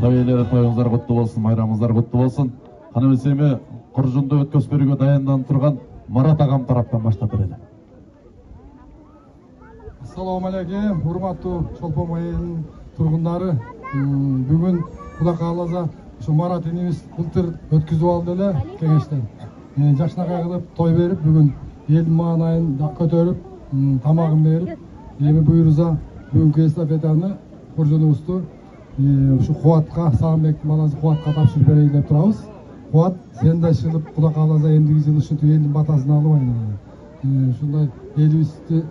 Табейлер тоюңуздар куттуу болсун, майрамыңыздар куттуу болсун. Кана эмесе эми Куржунду өткөзүп берүүгө даянданып турган Марат агам тараптан баштап берели. Assalomu alaykum, hurmatli Чолпон майылынын тургундары. Бүгүн Кудай кааласа ушу Марат инибиз былтыр өткүзүп алды эле кеңештен. Жакшынакай кылып той берип, бүгүн элдин маанайын көтөрүп, тамагын берип, эми буйруза бүгүнкү эстафетаны Куржунубузду ушу Кубатка, Сагынбектин баласы Кубатка тапшырып берейин деп турабыз. Кубат, сен да ишилип, Кудай кааласа эмдиги жыл ушинтип элдин батасын алып айнала. Ушундай элибизди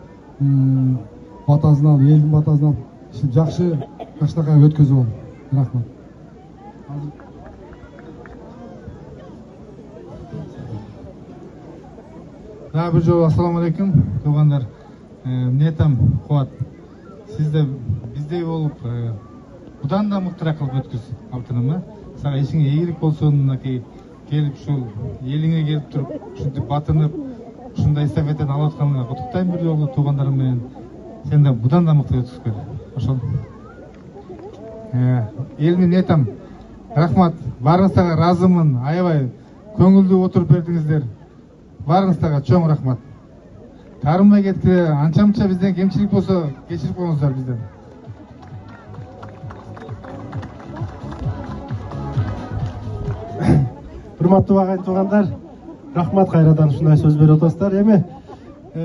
батасын алып, элдин батасын алып, жакшы жакшынакай өткөзүп ал. Рахмат. Daha bir жолу assalomu alaykum tug'anlar. Ne aytam Quvvat, siz de bizdey bo'lib, budan da mıqtırak qilib o'tkiz altınımı. Sağa işine iyilik bolsun, kelip şu eline gelip turup, şunday batınıp, şunday estafeteni alıp atkanına qutuktayım bir жолу tug'anlarım menen. Sen de budan da mıqtırak o'tkizib ber. Oşol. Elime ne aytam? Rahmat, barыңыздарга разымын, аябай көңүлдүү отуруп бердиңиздер. Барыңыздарга чоң рахмат. Тарынбай кеткиле, анча-мынча бизден кемчилик болсо кечирип коюңуздар бизден. Урматтуу агайын туугандар, рахмат кайрадан ушундай сөз берип атасыздар. Эми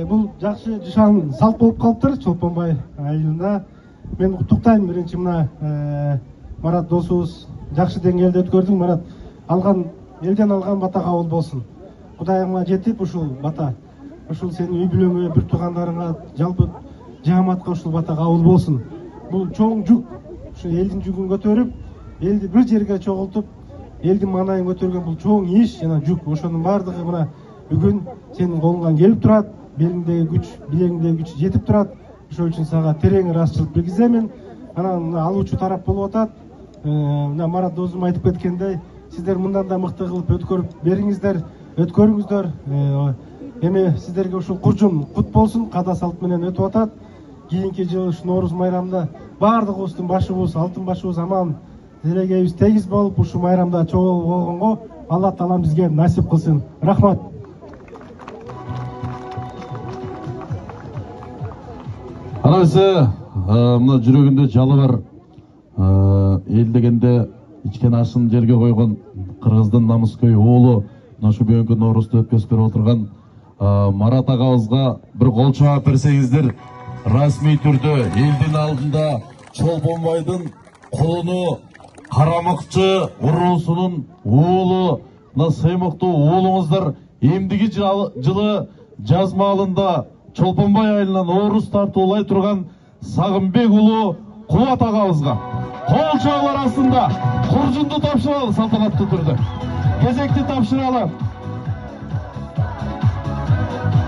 бул жакшы жышан салт болуп калыптыр Чолпонбай айылында. Мен куттуктайм биринчи мына Марат досубуз жакшы деңгээлде өткөрдүң. Марат, алган элден алган бата кабыл болсун. Кудайыңа жетип ушул бата, ушул сенин үй бүлөңө, бир туугандарыңа, жалпы жамаатка ушул бата кабыл болсун. Бул чоң жүк, ушу элдин жүгүн көтөрүп, элди бир жерге чогултуп, элдин маанайын көтөргөн бул чоң иш жана жүк. Ошонун баардыгы мына бүгүн сенин колуңан келип турат, белиңдеги күч, билегиңдеги күч жетип турат. Ошол үчүн сага терең ыраазычылык билгиземин. Анан алуучу тарап болуп атат. Мына Марат досум айтып кеткендей, сиздер мындан да мыкты кылып өткөрүп бериңиздер, өткөрүңүздөр. Эми сиздерге ушул Куржун кут болсун, када салт менен өтүп атат. Кийинки жылы ушу Нооруз майрамында баардыгыбыздын башыбыз, алтын башыбыз аман, делегейибиз тегиз болуп ушу майрамда чогуу болгонго Алла Таалам бизге насип кылсын. Рахмат. Анасы мына жүрөгүндө жалы бар эл дегенде ичкен ашын жерге койгон кыргыздын намыскөй уулу ушу бүгүнкү Ноорузду өткөзүп берип отурган Марат агабызга бир кол чаап берсеңиздер, расмий түрдө элдин алдында Чолпонбайдын кулуну, карамыкчы уруусунун уулу, мына сыймыктуу уулуңуздар эмдиги жылы жаз маалында Чолпонбай айылынан Нооруз тартуулай турган Сагынбек уулу Кубат агабызга кол чаап арасында Куржунду тапшыралы салтанаттуу түрдө. Кезекти тапшыралы.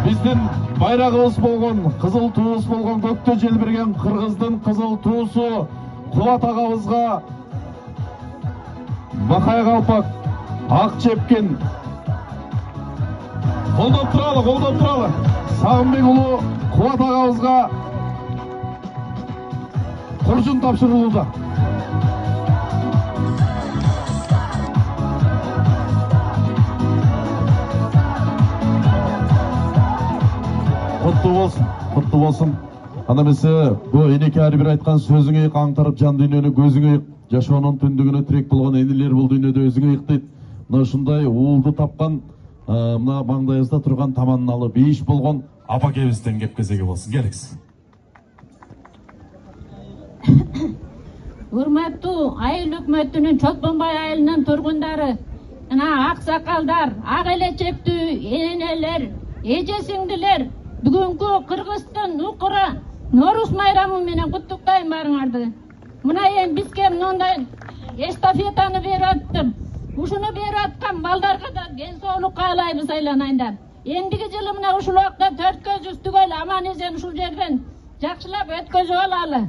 Биздин байрагыбыз болгон, кызыл туубуз болгон, көктө желбирген кыргыздын кызыл туусу Кубат агабызга Бакай калпак, ак чепкен. Колдоп туралы. Сагынбек уулу Кубат агабызга Куржун тапшырылууда. Куттуу болсун. Ана эмесе бу энеке ар бир айткан сөзүңө аңтарып жан дүйнөнү көзүңө жашоонун түндүгүнө тирек болгон энелер бул дүйнөдө өзүңө ыктайт. Мына ушундай уулду тапкан, мына маңдайыбызда турган таманналы бейиш болгон апакебизден кеп кезеги болсун. Келиңиз. Урматтуу айыл өкмөтүнүн Чолпонбай айылынын тургундары, мына ак сакалдар, ак элечектүү энелер, эже сиңдилер, бүгүнкү Кыргыздын укура Нооруз майрамы менен куттуктайм баарыңарды. Мына эми бизге мындай эстафетаны берип аттым. Ушуну берип аткан балдарга да ден соолук каалайбыз айланайындар. Эндиги жылы мына ушул убакта 4 көзүбүз түгөл аман эсен ушул жерден жакшылап өткөзүп алалы.